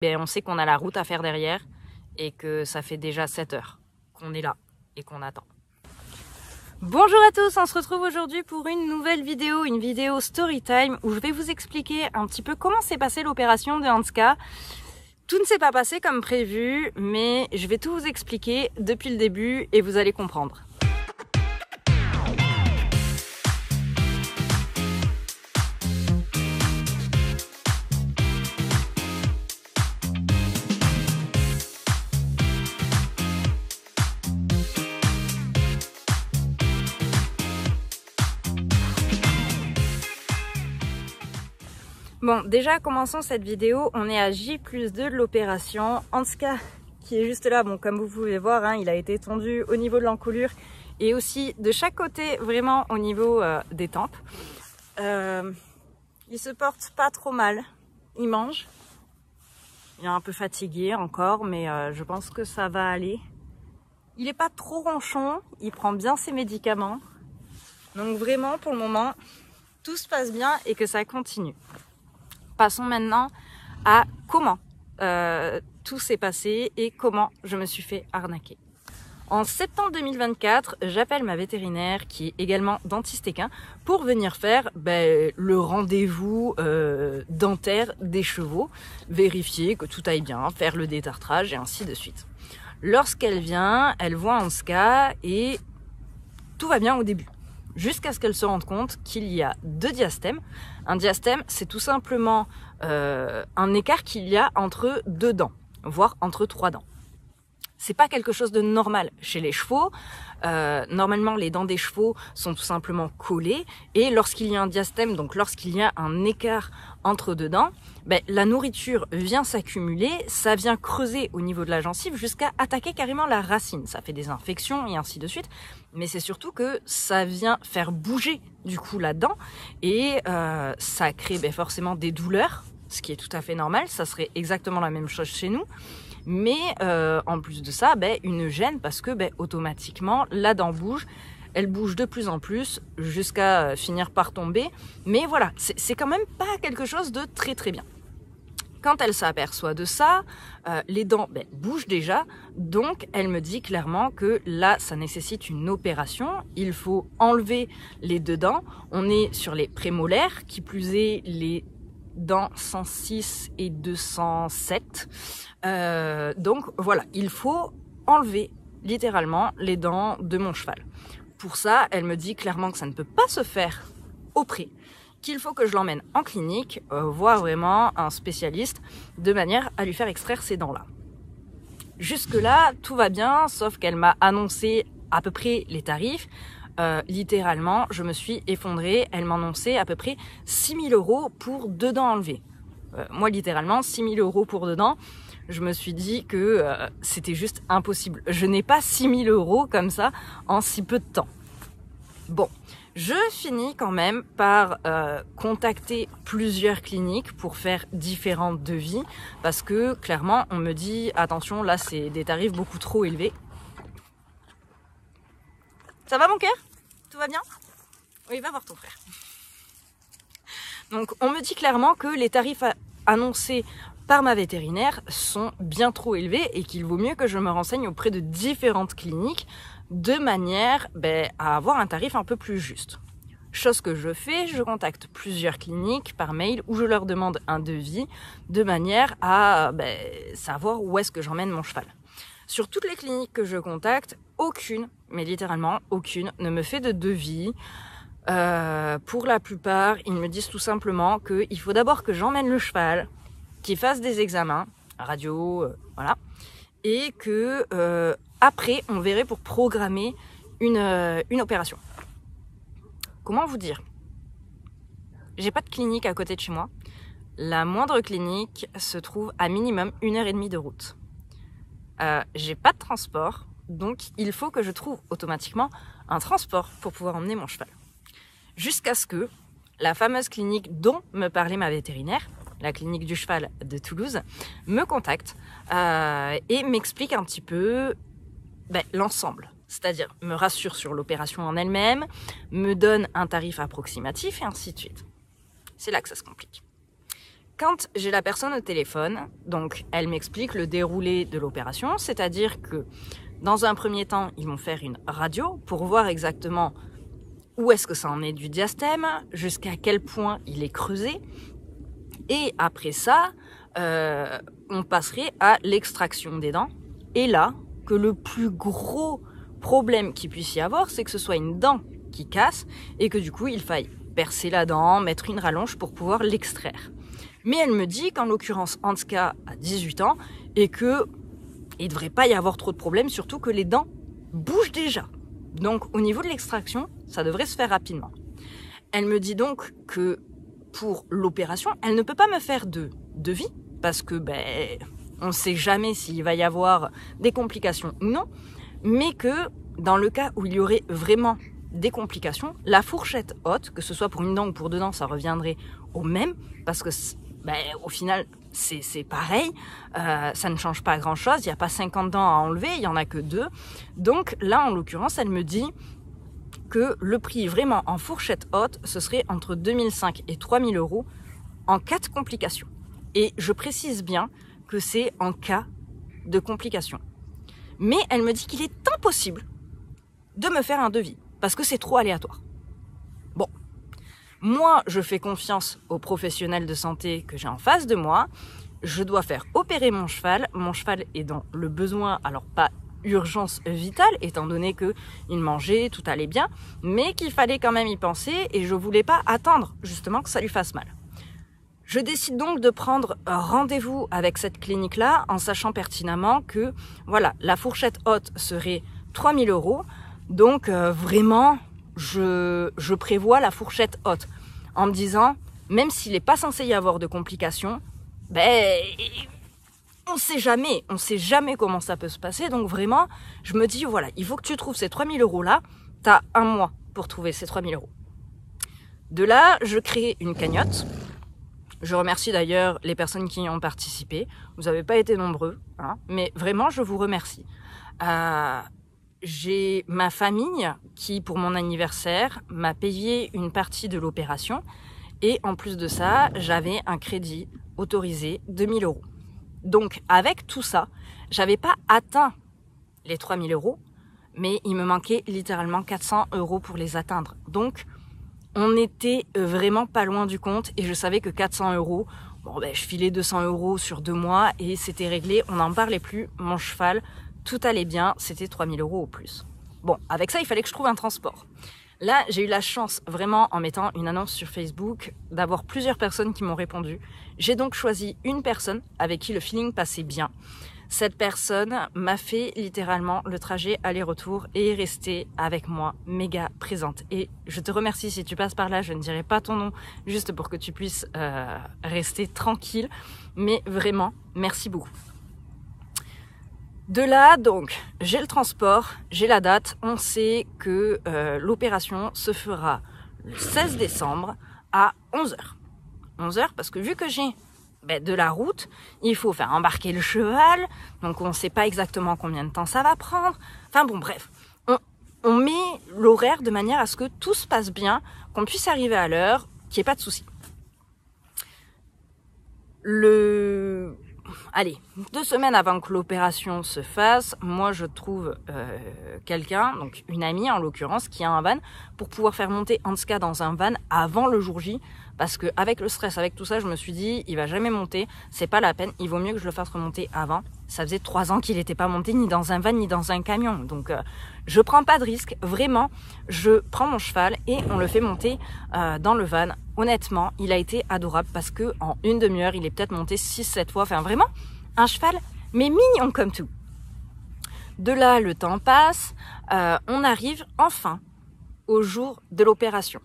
on sait qu'on a la route à faire derrière et que ça fait déjà 7 heures qu'on est là et qu'on attend. Bonjour à tous, on se retrouve aujourd'hui pour une nouvelle vidéo, une vidéo Storytime où je vais vous expliquer un petit peu comment s'est passée l'opération de Hanska. Tout ne s'est pas passé comme prévu, mais je vais tout vous expliquer depuis le début et vous allez comprendre. Bon, déjà commençons cette vidéo, on est à J+2 de l'opération. Hanska qui est juste là, bon comme vous pouvez voir, hein, il a été tondu au niveau de l'encolure et aussi de chaque côté, vraiment au niveau des tempes. Il se porte pas trop mal, il mange, il est un peu fatigué encore, mais je pense que ça va aller. Il est pas trop ronchon, il prend bien ses médicaments, donc vraiment pour le moment tout se passe bien et que ça continue. Passons maintenant à comment tout s'est passé et comment je me suis fait arnaquer. En septembre 2024, j'appelle ma vétérinaire qui est également dentiste équin pour venir faire le rendez-vous dentaire des chevaux, vérifier que tout aille bien, faire le détartrage et ainsi de suite. Lorsqu'elle vient, elle voit Hanska et tout va bien au début. Jusqu'à ce qu'elle se rende compte qu'il y a 2 diastèmes. Un diastème, c'est tout simplement un écart qu'il y a entre 2 dents, voire entre 3 dents. C'est pas quelque chose de normal chez les chevaux. Normalement, les dents des chevaux sont tout simplement collées et lorsqu'il y a un diastème, donc lorsqu'il y a un écart entre 2 dents, la nourriture vient s'accumuler, ça vient creuser au niveau de la gencive jusqu'à attaquer carrément la racine. Ça fait des infections et ainsi de suite, mais c'est surtout que ça vient faire bouger du coup la dent et ça crée forcément des douleurs, ce qui est tout à fait normal. Ça serait exactement la même chose chez nous. Mais en plus de ça, une gêne parce que automatiquement la dent bouge, elle bouge de plus en plus jusqu'à finir par tomber. Mais voilà, c'est quand même pas quelque chose de très très bien. Quand elle s'aperçoit de ça, les dents bougent déjà, donc elle me dit clairement que là, ça nécessite une opération. Il faut enlever les 2 dents. On est sur les prémolaires, qui plus est les dents 106 et 207. Donc voilà, il faut enlever littéralement les dents de mon cheval. Pour ça, elle me dit clairement que ça ne peut pas se faire au pré, qu'il faut que je l'emmène en clinique, voir vraiment un spécialiste, de manière à lui faire extraire ces dents-là. Jusque-là, tout va bien, sauf qu'elle m'a annoncé à peu près les tarifs. Littéralement, je me suis effondrée. Elle m'a annoncé à peu près 6 000 € pour 2 dents enlevées. Moi, littéralement, 6 000 € pour 2 dents. Je me suis dit que c'était juste impossible. Je n'ai pas 6 000 € comme ça en si peu de temps. Bon, je finis quand même par contacter plusieurs cliniques pour faire différents devis parce que clairement, on me dit attention, là, c'est des tarifs beaucoup trop élevés. Ça va mon cœur? Tout va bien? Oui, va voir ton frère. Donc, on me dit clairement que les tarifs annoncés par ma vétérinaire sont bien trop élevés et qu'il vaut mieux que je me renseigne auprès de différentes cliniques de manière à avoir un tarif un peu plus juste. Chose que je fais, je contacte plusieurs cliniques par mail où je leur demande un devis de manière à savoir où est-ce que j'emmène mon cheval. Sur toutes les cliniques que je contacte, aucune, mais littéralement aucune, ne me fait de devis. Pour la plupart, ils me disent tout simplement qu'il faut d'abord que j'emmène le cheval, qu'il fasse des examens, radio, voilà, et que après, on verrait pour programmer une opération. Comment vous dire? J'ai pas de clinique à côté de chez moi. La moindre clinique se trouve à minimum 1h30 de route. J'ai pas de transport, donc il faut que je trouve automatiquement un transport pour pouvoir emmener mon cheval. Jusqu'à ce que la fameuse clinique dont me parlait ma vétérinaire, la clinique du cheval de Toulouse, me contacte et m'explique un petit peu l'ensemble. C'est-à-dire me rassure sur l'opération en elle-même, me donne un tarif approximatif et ainsi de suite. C'est là que ça se complique. quand j'ai la personne au téléphone, donc elle m'explique le déroulé de l'opération, c'est-à-dire que dans un premier temps, ils vont faire une radio pour voir exactement où est-ce que ça en est du diastème, jusqu'à quel point il est creusé. Et après ça, on passerait à l'extraction des dents. Et là, que le plus gros problème qu'il puisse y avoir, c'est que ce soit une dent qui casse et que du coup, il faille percer la dent, mettre une rallonge pour pouvoir l'extraire. Mais elle me dit qu'en l'occurrence, Hanska a 18 ans et que il ne devrait pas y avoir trop de problèmes, surtout que les dents bougent déjà. Donc au niveau de l'extraction, ça devrait se faire rapidement. Elle me dit donc que pour l'opération, elle ne peut pas me faire de devis parce que on ne sait jamais s'il va y avoir des complications ou non, mais que dans le cas où il y aurait vraiment des complications, la fourchette haute, que ce soit pour une dent ou pour deux dents, ça reviendrait au même parce que au final, c'est pareil, ça ne change pas grand-chose, il n'y a pas 50 dents à enlever, il n'y en a que 2. Donc là, en l'occurrence, elle me dit que le prix vraiment en fourchette haute, ce serait entre 2005 et 3000 euros en cas de complications. Et je précise bien que c'est en cas de complications. Mais elle me dit qu'il est impossible de me faire un devis, parce que c'est trop aléatoire. Bon. Moi, je fais confiance aux professionnels de santé que j'ai en face de moi. Je dois faire opérer mon cheval. Mon cheval est dans le besoin, alors pas urgence vitale, étant donné qu'il mangeait, tout allait bien, mais qu'il fallait quand même y penser et je voulais pas attendre justement que ça lui fasse mal. Je décide donc de prendre rendez-vous avec cette clinique-là en sachant pertinemment que voilà, la fourchette haute serait 3000 euros. Donc vraiment, je prévois la fourchette haute en me disant, même s'il n'est pas censé y avoir de complications, on sait jamais comment ça peut se passer. Donc vraiment, je me dis, voilà, il faut que tu trouves ces 3000 euros là, tu as un mois pour trouver ces 3000 euros. De là, je crée une cagnotte. Je remercie d'ailleurs les personnes qui y ont participé. Vous n'avez pas été nombreux, hein, mais vraiment, je vous remercie. J'ai ma famille qui, pour mon anniversaire, m'a payé une partie de l'opération. Et en plus de ça, j'avais un crédit autorisé de 1000 euros. Donc, avec tout ça, j'avais pas atteint les 3000 euros, mais il me manquait littéralement 400 euros pour les atteindre. Donc, on était vraiment pas loin du compte et je savais que 400 euros, je filais 200 euros sur 2 mois et c'était réglé, on n'en parlait plus, mon cheval, tout allait bien, c'était 3000 euros au plus. Bon, avec ça, il fallait que je trouve un transport. Là, j'ai eu la chance, vraiment, en mettant une annonce sur Facebook, d'avoir plusieurs personnes qui m'ont répondu. J'ai donc choisi une personne avec qui le feeling passait bien. Cette personne m'a fait littéralement le trajet aller-retour et est restée avec moi méga présente. Et je te remercie si tu passes par là, je ne dirai pas ton nom, juste pour que tu puisses rester tranquille. Mais vraiment, merci beaucoup. De là, donc, j'ai le transport, j'ai la date. On sait que l'opération se fera le 16 décembre à 11h. 11h parce que vu que j'ai de la route, il faut faire embarquer le cheval, donc on ne sait pas exactement combien de temps ça va prendre. Enfin bon, bref, on met l'horaire de manière à ce que tout se passe bien, qu'on puisse arriver à l'heure, qu'il n'y ait pas de souci. Allez, 2 semaines avant que l'opération se fasse, moi je trouve quelqu'un, donc une amie en l'occurrence, qui a un van, pour pouvoir faire monter Hanska dans un van avant le jour J, parce que avec le stress, avec tout ça, je me suis dit, il va jamais monter, c'est pas la peine, il vaut mieux que je le fasse remonter avant. Ça faisait 3 ans qu'il n'était pas monté ni dans un van ni dans un camion, donc je prends pas de risque, vraiment, je prends mon cheval et on le fait monter dans le van. Honnêtement, il a été adorable parce que en une demi-heure, il est peut-être monté 6-7 fois, enfin vraiment, un cheval, mais mignon comme tout. De là, le temps passe, on arrive enfin au jour de l'opération.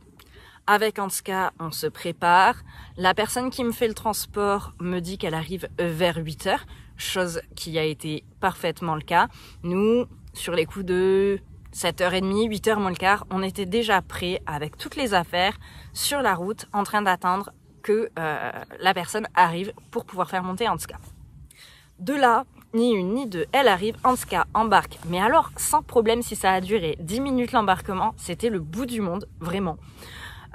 Avec Hanska, on se prépare. La personne qui me fait le transport me dit qu'elle arrive vers 8h, chose qui a été parfaitement le cas. Nous, sur les coups de 7h30, 8h moins le quart, on était déjà prêts avec toutes les affaires sur la route en train d'attendre que la personne arrive pour pouvoir faire monter Hanska. De là, ni une ni deux, elle arrive, Hanska embarque. Mais alors, sans problème, si ça a duré 10 minutes l'embarquement, c'était le bout du monde, vraiment.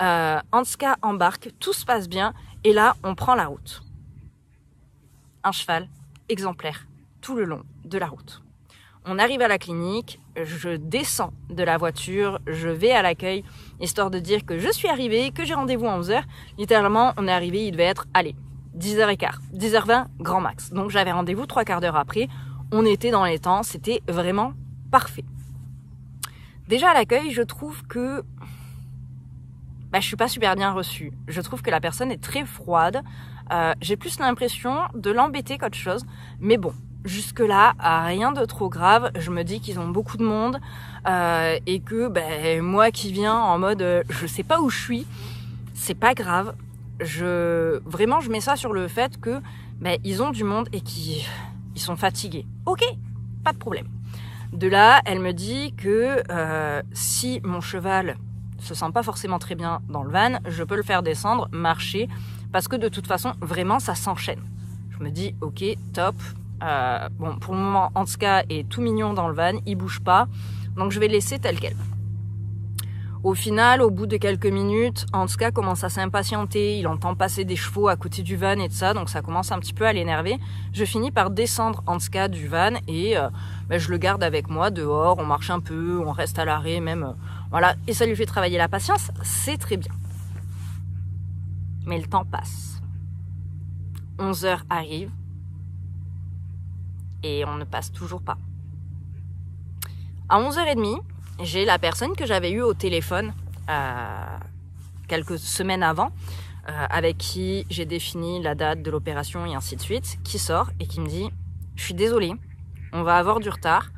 Hanska embarque, tout se passe bien, et là, on prend la route. un cheval exemplaire tout le long de la route. On arrive à la clinique, je descends de la voiture, je vais à l'accueil, histoire de dire que je suis arrivée, que j'ai rendez-vous à 11h. Littéralement, on est arrivé, il devait être, 10h15, 10h20, grand max. Donc j'avais rendez-vous 3/4 d'heure après, on était dans les temps, c'était vraiment parfait. Déjà à l'accueil, je trouve que je suis pas super bien reçue. Je trouve que la personne est très froide. J'ai plus l'impression de l'embêter qu'autre chose. Mais bon, jusque-là, rien de trop grave. Je me dis qu'ils ont beaucoup de monde et que moi qui viens en mode je sais pas où je suis, c'est pas grave. Vraiment, je mets ça sur le fait que ils ont du monde et qu'ils sont fatigués. Ok, pas de problème. De là, elle me dit que si mon cheval se sent pas forcément très bien dans le van, je peux le faire descendre, marcher, parce que de toute façon, vraiment, ça s'enchaîne. Je me dis, ok, top. Pour le moment, Hanska est tout mignon dans le van, il bouge pas, donc je vais le laisser tel quel. Au final, au bout de quelques minutes, Hanska commence à s'impatienter, il entend passer des chevaux à côté du van et tout ça, donc ça commence un petit peu à l'énerver. Je finis par descendre Hanska du van et je le garde avec moi dehors, on marche un peu, on reste à l'arrêt même, voilà, et ça lui fait travailler la patience, c'est très bien. Mais le temps passe. 11h arrive et on ne passe toujours pas. À 11h30, j'ai la personne que j'avais eue au téléphone quelques semaines avant, avec qui j'ai défini la date de l'opération et ainsi de suite, qui sort et qui me dit « Je suis désolée, on va avoir du retard.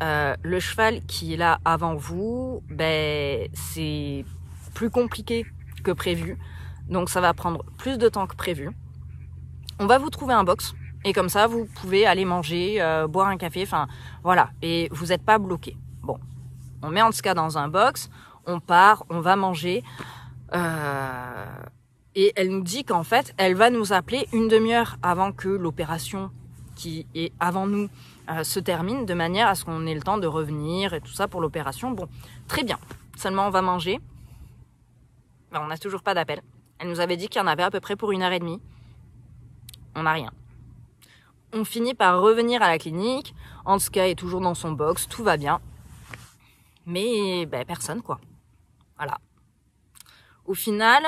Le cheval qui est là avant vous, c'est plus compliqué que prévu, donc ça va prendre plus de temps que prévu. On va vous trouver un box et comme ça, vous pouvez aller manger, boire un café, enfin voilà, et vous n'êtes pas bloqué. » Bon. On met Hanska dans un box, on part, on va manger. Et elle nous dit qu'en fait, elle va nous appeler une demi-heure avant que l'opération qui est avant nous se termine, de manière à ce qu'on ait le temps de revenir et tout ça pour l'opération. Bon, très bien. Seulement, on va manger. On n'a toujours pas d'appel. Elle nous avait dit qu'il y en avait à peu près pour 1h30. On n'a rien. On finit par revenir à la clinique. Hanska est toujours dans son box, tout va bien. Mais personne quoi. Voilà. Au final,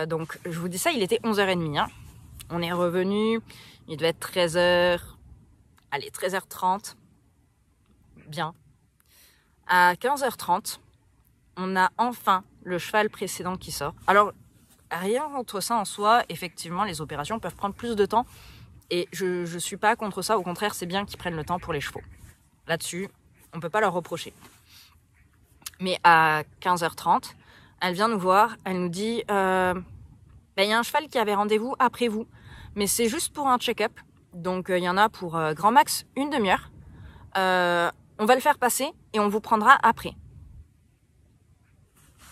donc je vous dis ça, il était 11h30. Hein. On est revenu, il devait être 13h. Allez, 13h30. Bien. À 15h30, on a enfin le cheval précédent qui sort. Alors, rien contre ça en soi, effectivement, les opérations peuvent prendre plus de temps. Et je suis pas contre ça, au contraire, c'est bien qu'ils prennent le temps pour les chevaux. Là-dessus, on peut pas leur reprocher. Mais à 15h30, elle vient nous voir, elle nous dit y a un cheval qui avait rendez-vous après vous, mais c'est juste pour un check-up. Donc il y en a pour grand max une demi-heure. On va le faire passer et on vous prendra après.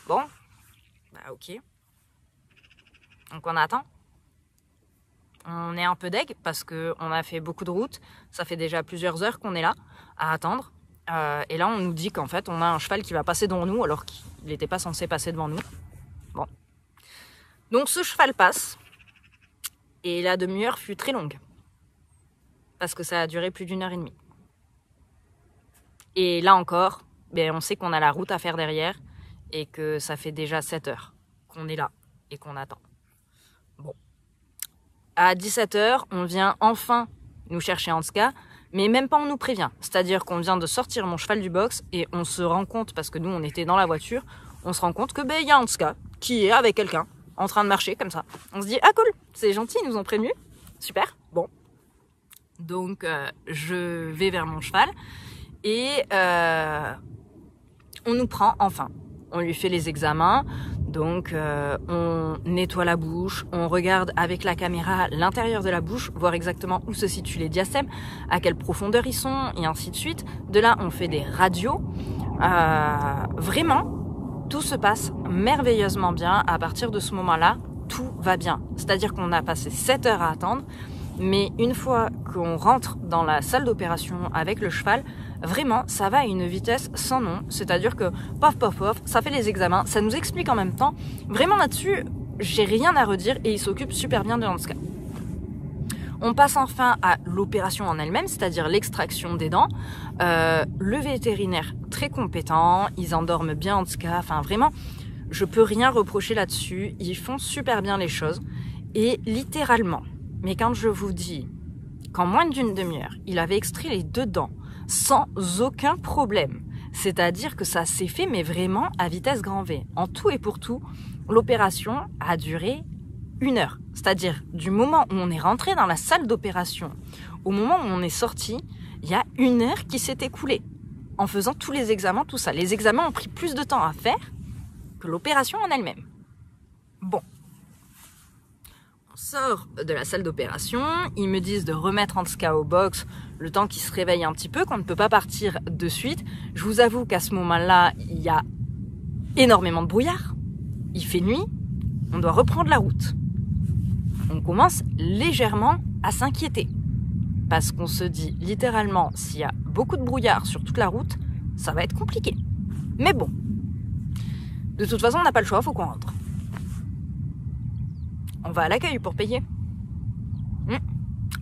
Bon, ok. Donc on attend. On est un peu deg parce qu'on a fait beaucoup de route. Ça fait déjà plusieurs heures qu'on est là à attendre. Et là, on nous dit qu'en fait, on a un cheval qui va passer devant nous alors qu'il n'était pas censé passer devant nous. Bon. Donc ce cheval passe. Et la demi-heure fut très longue. Parce que ça a duré plus d'1h30. Et là encore, on sait qu'on a la route à faire derrière. Et que ça fait déjà 7 heures qu'on est là et qu'on attend. Bon. À 17h, on vient enfin nous chercher Hanska, mais même pas on nous prévient. C'est-à-dire qu'on vient de sortir mon cheval du box et on se rend compte, parce que nous on était dans la voiture, on se rend compte que y a Hanska qui est avec quelqu'un en train de marcher comme ça. On se dit ah cool, c'est gentil, ils nous ont prévenu, super, bon. Donc je vais vers mon cheval et on nous prend enfin. On lui fait les examens, donc on nettoie la bouche, on regarde avec la caméra l'intérieur de la bouche, voir exactement où se situent les diastèmes, à quelle profondeur ils sont, et ainsi de suite. De là, on fait des radios. Vraiment, tout se passe merveilleusement bien. À partir de ce moment-là, tout va bien. C'est-à-dire qu'on a passé 7 heures à attendre, mais une fois qu'on rentre dans la salle d'opération avec le cheval, vraiment, ça va à une vitesse sans nom. C'est-à-dire que, pof, pof, pof, ça fait les examens, ça nous explique en même temps. Vraiment là-dessus, j'ai rien à redire et il s'occupe super bien de Hanska. On passe enfin à l'opération en elle-même, c'est-à-dire l'extraction des dents. Le vétérinaire très compétent, ils endorment bien en tout cas, enfin vraiment, je peux rien reprocher là-dessus. Ils font super bien les choses et littéralement. Mais quand je vous dis qu'en moins d'une demi-heure, il avait extrait les 2 dents sans aucun problème, c'est-à-dire que ça s'est fait mais vraiment à vitesse grand V. En tout et pour tout, l'opération a duré 1 heure. C'est-à-dire du moment où on est rentré dans la salle d'opération au moment où on est sorti, il y a 1 heure qui s'est écoulée en faisant tous les examens, tout ça. Les examens ont pris plus de temps à faire que l'opération en elle-même. Bon. On sort de la salle d'opération, ils me disent de remettre en tout cas au box le temps qu'ils se réveillent un petit peu, qu'on ne peut pas partir de suite. Je vous avoue qu'à ce moment-là, il y a énormément de brouillard. Il fait nuit, on doit reprendre la route. On commence légèrement à s'inquiéter. Parce qu'on se dit littéralement, s'il y a beaucoup de brouillard sur toute la route, ça va être compliqué. Mais bon, de toute façon, on n'a pas le choix, il faut qu'on rentre. On va à l'accueil pour payer.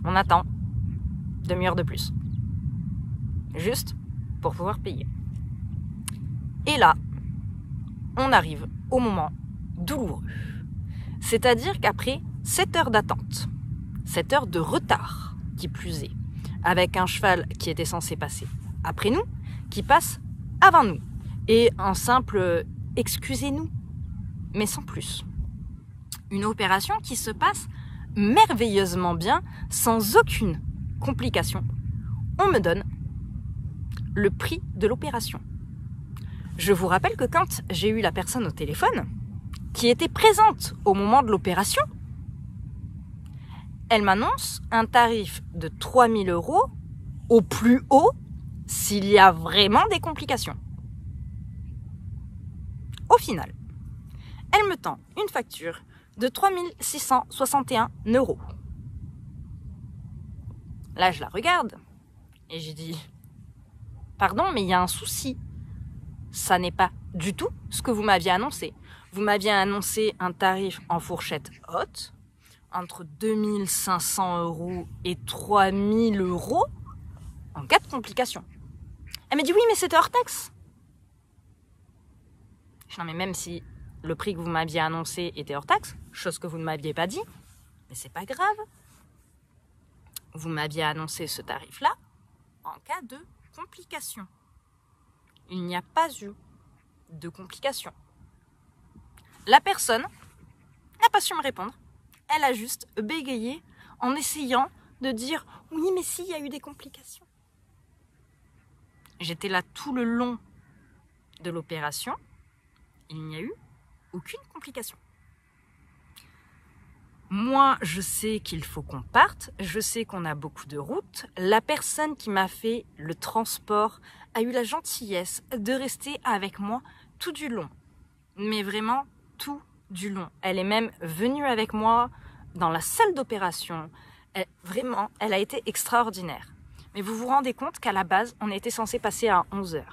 On attend 1/2 heure de plus. Juste pour pouvoir payer. Et là, on arrive au moment douloureux. C'est-à-dire qu'après 7 heures d'attente, 7 heures de retard, qui plus est, avec un cheval qui était censé passer après nous, qui passe avant nous, et un simple « excusez-nous », mais sans plus. Une opération qui se passe merveilleusement bien, sans aucune complication. On me donne le prix de l'opération. Je vous rappelle que quand j'ai eu la personne au téléphone, qui était présente au moment de l'opération, elle m'annonce un tarif de 3 000 € au plus haut s'il y a vraiment des complications. Au final, elle me tend une facture de 3 661 €. Là, je la regarde et j'ai dit « Pardon, mais il y a un souci. Ça n'est pas du tout ce que vous m'aviez annoncé. Vous m'aviez annoncé un tarif en fourchette haute, entre 2 500 € et 3 000 € en cas de complication. » Elle m'a dit « Oui, mais c'était hors taxe. » Non, mais même si le prix que vous m'aviez annoncé était hors taxe, chose que vous ne m'aviez pas dit, mais c'est pas grave. Vous m'aviez annoncé ce tarif-là en cas de complication. Il n'y a pas eu de complication. La personne n'a pas su me répondre. Elle a juste bégayé en essayant de dire « Oui, mais si, il y a eu des complications. » J'étais là tout le long de l'opération. Il n'y a eu aucune complication. Moi, je sais qu'il faut qu'on parte. Je sais qu'on a beaucoup de routes. La personne qui m'a fait le transport a eu la gentillesse de rester avec moi tout du long. Mais vraiment tout du long. Elle est même venue avec moi dans la salle d'opération. Vraiment, elle a été extraordinaire. Mais vous vous rendez compte qu'à la base, on était censé passer à 11 h.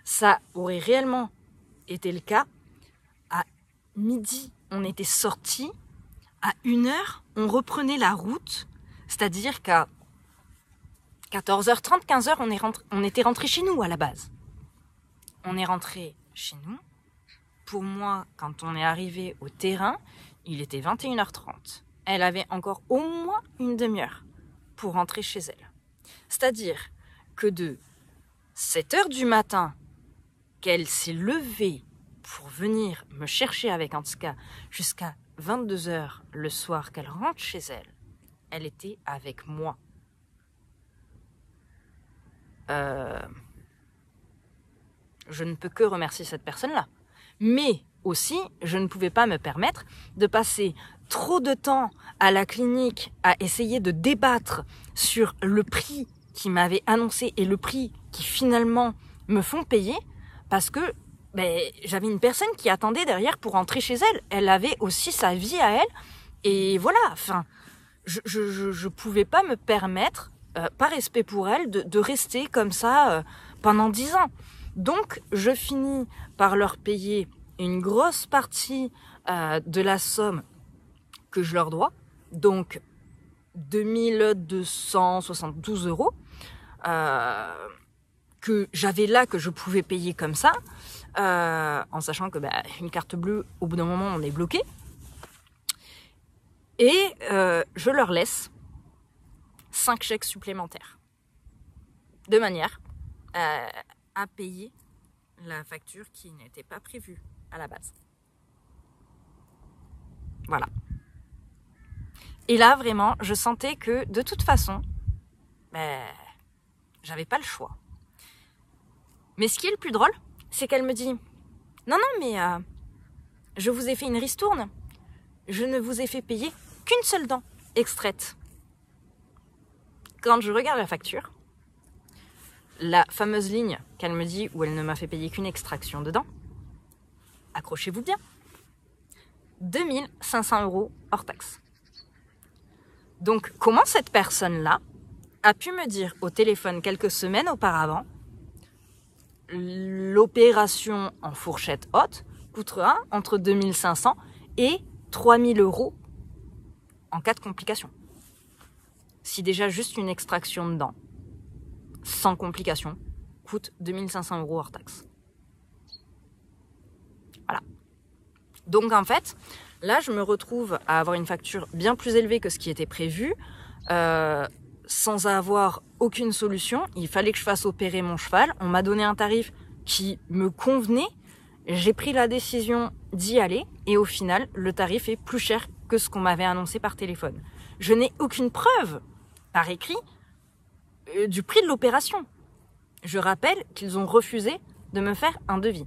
Ça aurait réellement été le cas. À midi, on était sortis. À 1 h, on reprenait la route. C'est-à-dire qu'à 14h30, 15h, on était rentré chez nous à la base. On est rentré chez nous. Pour moi, quand on est arrivé au terrain, il était 21h30. Elle avait encore au moins une demi-heure pour rentrer chez elle. C'est-à-dire que de 7 h du matin, qu'elle s'est levée pour venir me chercher avec Anska, jusqu'à 22 h le soir qu'elle rentre chez elle, elle était avec moi. Je ne peux que remercier cette personne-là. Mais aussi, je ne pouvais pas me permettre de passer trop de temps à la clinique à essayer de débattre sur le prix qui m'avait annoncé et le prix qui finalement me font payer, parce que j'avais une personne qui attendait derrière pour rentrer chez elle. Elle avait aussi sa vie à elle. Et voilà, enfin, je pouvais pas me permettre, par respect pour elle, de rester comme ça pendant 10 ans. Donc, je finis par leur payer une grosse partie de la somme que je leur dois. Donc, 2272 € que j'avais là, que je pouvais payer comme ça, en sachant que une carte bleue, au bout d'un moment, on est bloqué. Et je leur laisse 5 chèques supplémentaires, de manière à payer la facture qui n'était pas prévue à la base. Voilà. Et là, vraiment, je sentais que, de toute façon, j'avais pas le choix. Mais ce qui est le plus drôle, c'est qu'elle me dit « Non, non, mais je vous ai fait une ristourne. Je ne vous ai fait payer qu'une seule dent extraite. » Quand je regarde la facture, la fameuse ligne qu'elle me dit où elle ne m'a fait payer qu'une extraction de dents, accrochez-vous bien, 2500 € hors taxe. Donc, comment cette personne-là a pu me dire au téléphone quelques semaines auparavant l'opération en fourchette haute coûtera entre 2500 et 3000 € en cas de complications. Si déjà juste une extraction de dents, sans complications, coûte 2500 € hors taxe. Voilà. Donc en fait, là je me retrouve à avoir une facture bien plus élevée que ce qui était prévu, sans avoir aucune solution. Il fallait que je fasse opérer mon cheval. On m'a donné un tarif qui me convenait. J'ai pris la décision d'y aller et au final, le tarif est plus cher que ce qu'on m'avait annoncé par téléphone. Je n'ai aucune preuve par écrit du prix de l'opération. Je rappelle qu'ils ont refusé de me faire un devis.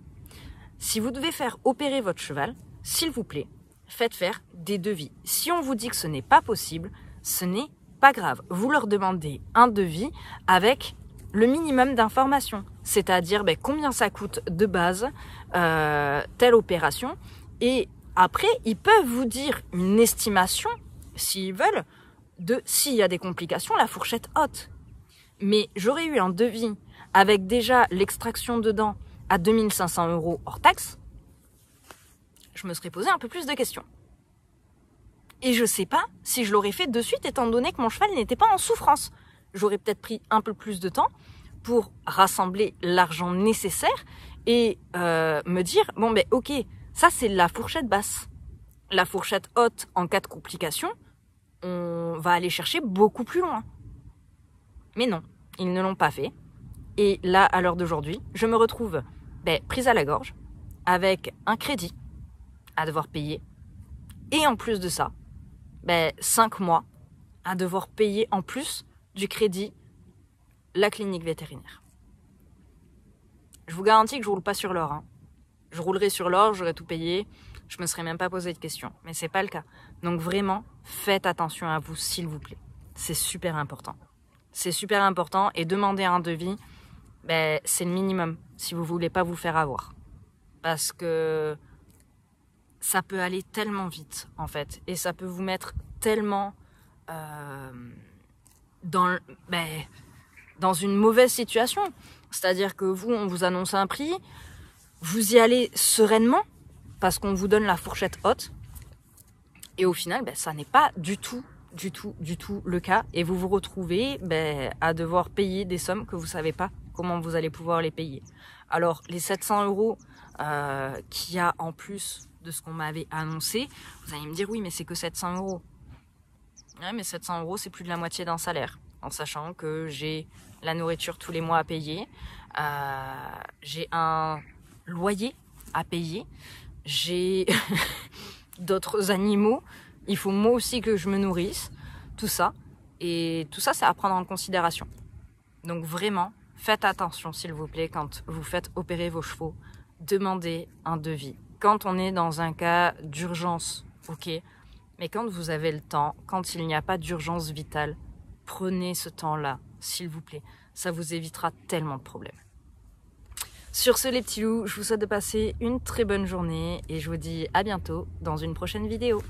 Si vous devez faire opérer votre cheval, s'il vous plaît, faites faire des devis. Si on vous dit que ce n'est pas possible, ce n'est pas grave. Vous leur demandez un devis avec le minimum d'informations, c'est-à-dire combien ça coûte de base telle opération. Et après, ils peuvent vous dire une estimation, s'ils veulent, de s'il y a des complications, la fourchette haute. Mais j'aurais eu un devis avec déjà l'extraction de dents à 2500 € hors taxe, je me serais posé un peu plus de questions. Et je sais pas si je l'aurais fait de suite, étant donné que mon cheval n'était pas en souffrance. J'aurais peut-être pris un peu plus de temps pour rassembler l'argent nécessaire et me dire, ok, ça c'est la fourchette basse. La fourchette haute, en cas de complication, on va aller chercher beaucoup plus loin. Mais non, ils ne l'ont pas fait. Et là, à l'heure d'aujourd'hui, je me retrouve prise à la gorge, avec un crédit à devoir payer. Et en plus de ça, 5 mois à devoir payer en plus du crédit la clinique vétérinaire. Je vous garantis que je roule pas sur l'or. Je roulerai sur l'or, j'aurais tout payé, je me serais même pas posé de questions. Mais c'est pas le cas. Donc vraiment, faites attention à vous, s'il vous plaît. C'est super important. C'est super important et demander un devis, c'est le minimum si vous voulez pas vous faire avoir. Parce que ça peut aller tellement vite en fait et ça peut vous mettre tellement dans une mauvaise situation. C'est-à-dire que vous, on vous annonce un prix, vous y allez sereinement parce qu'on vous donne la fourchette haute et au final, ça n'est pas du tout le cas et vous vous retrouvez à devoir payer des sommes que vous savez pas comment vous allez pouvoir les payer. Alors les 700 € qu'il y a en plus de ce qu'on m'avait annoncé, vous allez me dire oui mais c'est que 700 €. Ouais, mais 700 € c'est plus de la moitié d'un salaire, en sachant que j'ai la nourriture tous les mois à payer, j'ai un loyer à payer, j'ai d'autres animaux, il faut moi aussi que je me nourrisse, tout ça. Et tout ça, c'est à prendre en considération. Donc vraiment, faites attention s'il vous plaît quand vous faites opérer vos chevaux. Demandez un devis. Quand on est dans un cas d'urgence, ok. Mais quand vous avez le temps, quand il n'y a pas d'urgence vitale, prenez ce temps-là, s'il vous plaît. Ça vous évitera tellement de problèmes. Sur ce les petits loups, je vous souhaite de passer une très bonne journée et je vous dis à bientôt dans une prochaine vidéo.